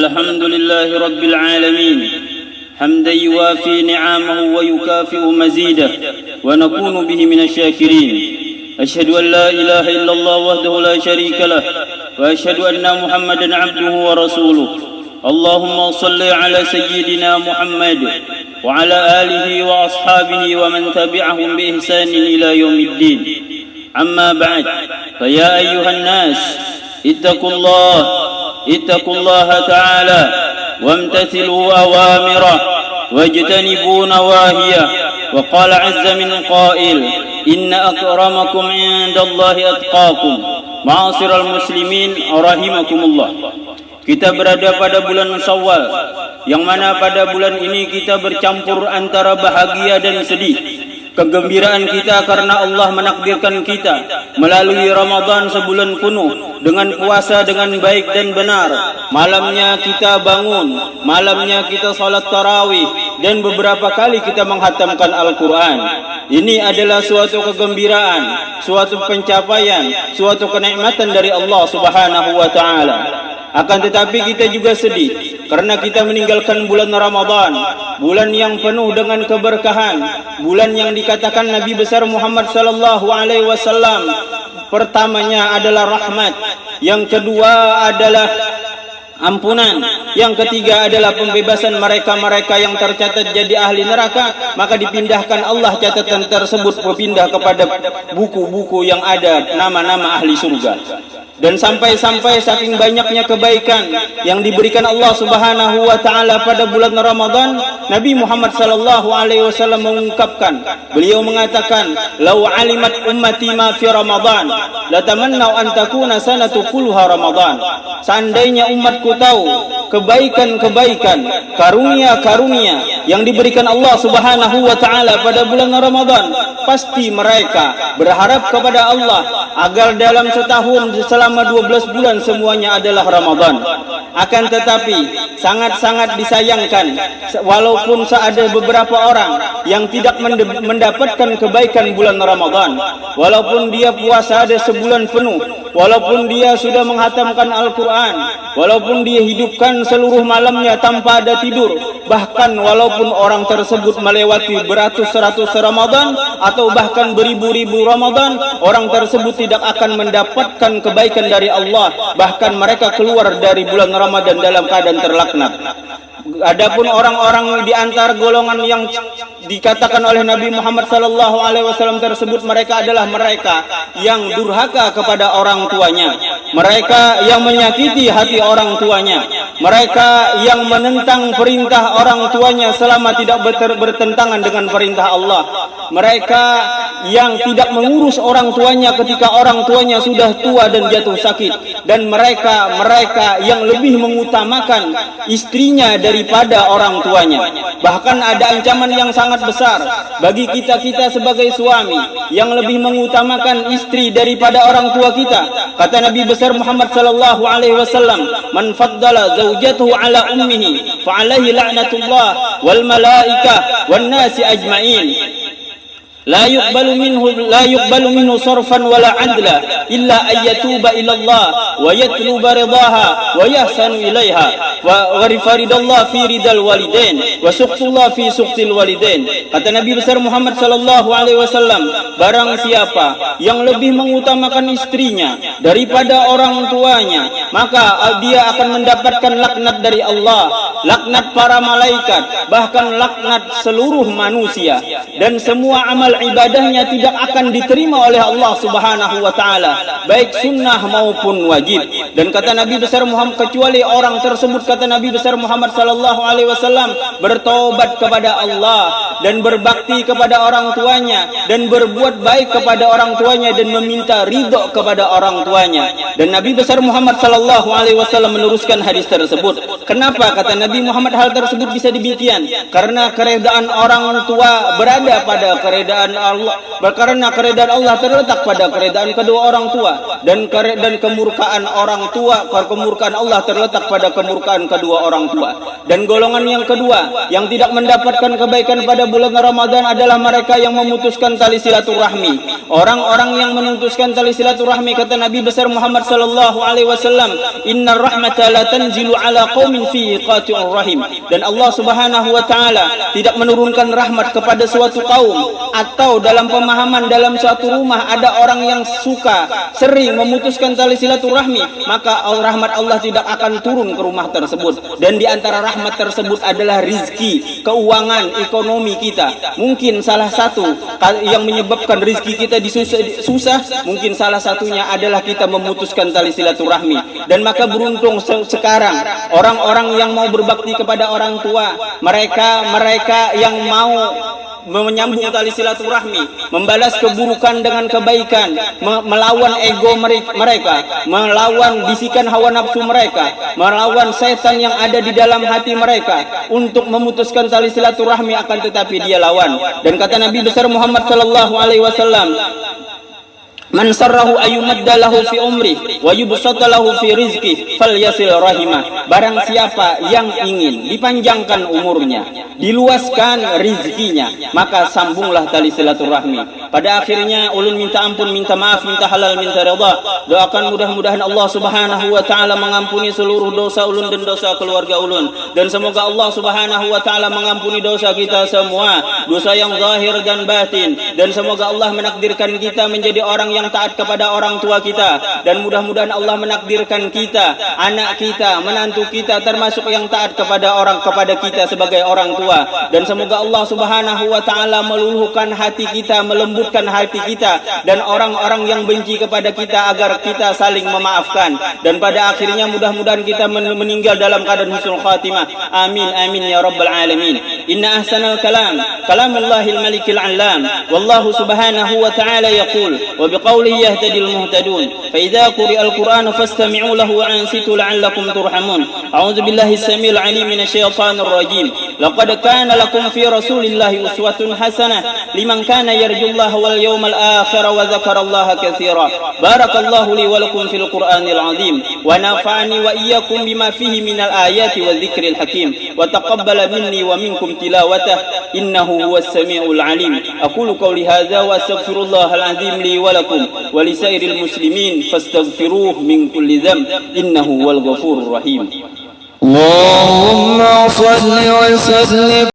الحمد لله رب العالمين حمدا يوافي نعمه ويكافئ مزيده ونكون به من الشاكرين. أشهد أن لا إله إلا الله وحده لا شريك له وأشهد أن محمدا عبده ورسوله. اللهم صل على سيدنا محمد وعلى آله وأصحابه ومن تبعهم بإحسان إلى يوم الدين. أما بعد، فيا أيها الناس اتقوا الله تعالى وامتثلوا أوامره واجتنبوا نواهيه. وقال عز من قائل: إن أكرمكم عند الله أتقاكم. Ma'asyiral muslimin rahimakumullah. Kita berada pada bulan Syawal, yang mana pada bulan ini kita bercampur antara bahagia dan sedih. Kegembiraan kita karena Allah menakdirkan kita melalui Ramadan sebulan penuh dengan puasa dengan baik dan benar. Malamnya kita bangun, malamnya kita salat tarawih, dan beberapa kali kita menghatamkan Al-Quran. Ini adalah suatu kegembiraan, suatu pencapaian, suatu kenikmatan dari Allah Subhanahu wa taala. Akan tetapi kita juga sedih karena kita meninggalkan bulan Ramadan, bulan yang penuh dengan keberkahan, bulan yang dikatakan Nabi besar Muhammad sallallahu alaihi wasallam pertamanya adalah rahmat, yang kedua adalah ampunan, yang ketiga adalah pembebasan mereka-mereka yang tercatat jadi ahli neraka, maka dipindahkan Allah catatan tersebut berpindah kepada buku-buku yang ada nama-nama ahli surga. Dan sampai-sampai saking banyaknya kebaikan yang diberikan Allah Subhanahu wa taala pada bulan Ramadan, Nabi Muhammad sallallahu alaihi wasallam mengungkapkan, beliau mengatakan, "Lau alimat ummati ma fi Ramadan, la tamannau an takuna sanatu kulluha Ramadan." Seandainya umatku tahu kebaikan-kebaikan, karunia-karunia yang diberikan Allah Subhanahu wa taala pada bulan Ramadan, pasti mereka berharap kepada Allah agar dalam setahun selama 12 bulan semuanya adalah Ramadan. Akan tetapi sangat-sangat disayangkan, walaupun ada beberapa orang yang tidak mendapatkan kebaikan bulan Ramadan, walaupun dia puasa ada sebulan penuh, walaupun dia sudah menghatamkan Al-Quran, walaupun dia hidupkan seluruh malamnya tanpa ada tidur, bahkan walaupun orang tersebut melewati beratus-ratus Ramadan atau bahkan beribu-ribu Ramadan, orang tersebut tidak akan mendapatkan kebaikan dari Allah, bahkan mereka keluar dari bulan Ramadan dalam keadaan terlaknat. Adapun orang-orang di antara golongan yang dikatakan oleh Nabi Muhammad sallallahu alaihi wasallam tersebut, mereka adalah mereka yang durhaka kepada orang tuanya, mereka yang menyakiti hati orang tuanya, mereka yang menentang perintah orang tuanya selama tidak bertentangan dengan perintah Allah, mereka yang tidak mengurus orang tuanya ketika orang tuanya sudah tua dan jatuh sakit, dan mereka yang lebih mengutamakan istrinya daripada orang tuanya. Bahkan ada ancaman yang sangat besar bagi kita sebagai suami yang lebih mengutamakan istri daripada orang tua kita. Kata Nabi besar Muhammad sallallahu alaihi wasallam, "Man faddala zaujatahu ala ummihi fa alaihi la'natullah wal malaikah wan nasi ajma'in. La yuqbalu minhu sarfan wala adla illa ayyatuba ila Allah wa yatluba ridaha wa yahsanu ilaiha wa rifaridallah fi ridal walidain wa suqtullah fi suqtil walidain." Kata Nabi besar Muhammad sallallahu alaihi wasallam, barang siapa yang lebih mengutamakan istrinya daripada orang tuanya, maka dia akan mendapatkan laknat dari Allah, laknat para malaikat, bahkan laknat seluruh manusia, dan semua amal ibadahnya tidak akan diterima oleh Allah Subhanahu wa taala, baik sunnah maupun wajib. Dan kata Nabi besar Muhammad, kecuali orang tersebut, kata Nabi besar Muhammad sallallahu alaihi wasallam, bertobat kepada Allah dan berbakti kepada orang tuanya dan berbuat baik kepada orang tuanya dan meminta ridha kepada orang tuanya. Dan Nabi besar Muhammad sallallahu alaihi wasallam meneruskan hadis tersebut. Kenapa kata Nabi Muhammad hal tersebut bisa demikian? Karena keredaan orang tua berada pada keredaan Allah, karena keredaan Allah terletak pada keredaan kedua orang tua, dan kemurkaan orang tua, kemurkaan Allah terletak pada kemurkaan kedua orang tua. Dan golongan yang kedua yang tidak mendapatkan kebaikan pada bulan Ramadan adalah mereka yang memutuskan tali silaturahmi. Orang-orang yang memutuskan tali silaturahmi, kata Nabi besar Muhammad sallallahu alaihi wasallam, "Innar rahmata la tanzilu ala qaumin fihi qati'ur rahim." Dan Allah Subhanahu wa taala tidak menurunkan rahmat kepada suatu kaum atau dalam pemahaman dalam suatu rumah ada orang yang suka sering memutuskan tali silaturahmi, maka rahmat Allah tidak akan turun ke rumah tersebut. Dan di antara rahmat tersebut adalah rizki, keuangan, ekonomi kita. Mungkin salah satu yang menyebabkan rizki kita susah, mungkin salah satunya adalah kita memutuskan tali silaturahmi. Dan maka beruntung sekarang orang-orang yang mau berbakti kepada orang tua, mereka yang mau menyambung tali silaturahmi, membalas keburukan dengan kebaikan, melawan ego mereka, melawan bisikan hawa nafsu mereka, melawan setan yang ada di dalam hati mereka untuk memutuskan tali silaturahmi, akan tetapi dia lawan. Dan kata Nabi besar Muhammad sallallahu alaihi wasallam, "Man sarrahu ayyumadda lahu fi umri wa yubsata lahu fi rizqi falyasil rahimah." Barang siapa yang ingin dipanjangkan umurnya, diluaskan rizkinya, maka sambunglah tali silaturahmi. Pada akhirnya ulun minta ampun, minta maaf, minta halal, minta redha. Doakan mudah-mudahan Allah Subhanahu wa taala mengampuni seluruh dosa ulun dan dosa keluarga ulun, dan semoga Allah Subhanahu wa taala mengampuni dosa kita semua, dosa yang zahir dan batin, dan semoga Allah menakdirkan kita menjadi orang yang taat kepada orang tua kita, dan mudah-mudahan Allah menakdirkan kita, anak kita, menantu kita termasuk yang taat kepada kita sebagai orang tua. Dan semoga Allah Subhanahu wa taala meluluhkan hati kita, melembutkan hati kita, dan orang-orang yang benci kepada kita agar kita saling memaafkan. Dan pada akhirnya mudah-mudahan kita meninggal dalam keadaan husnul khatimah. Amin amin ya rabbal alamin. Inna ahsanal kalam kalamullahil malikil alam. Wallahu subhanahu wa ta'ala yaqul wa biqaulihi yahtadil muhtadun. Fa idza quri'al Qur'anu fastami'u lahu wa ansitu la'allakum turhamun. A'udzu billahi as-sami'il 'alim minasy syaithanir rajim. Laqad kana lakum fi rasulillahi uswatun hasanah liman kana yarjullaha wal yawmal akhir wa dzakarallaha katsira. Barakallahu li wa lakum fil Qur'anil 'azim wa nafa'ani wa iyyakum bima fihi minal ayati wa dzikril hakim wa taqabbala minni wa minkum tilawatah innahu huwas samiul 'alim. Aqulu qawli hadza wa astaghfirullahal 'azim li wa lakum wa lisairil muslimin fastaghfiruhu min kulli dhanb innahu huwal ghafurur rahim. اللهم صل وسلم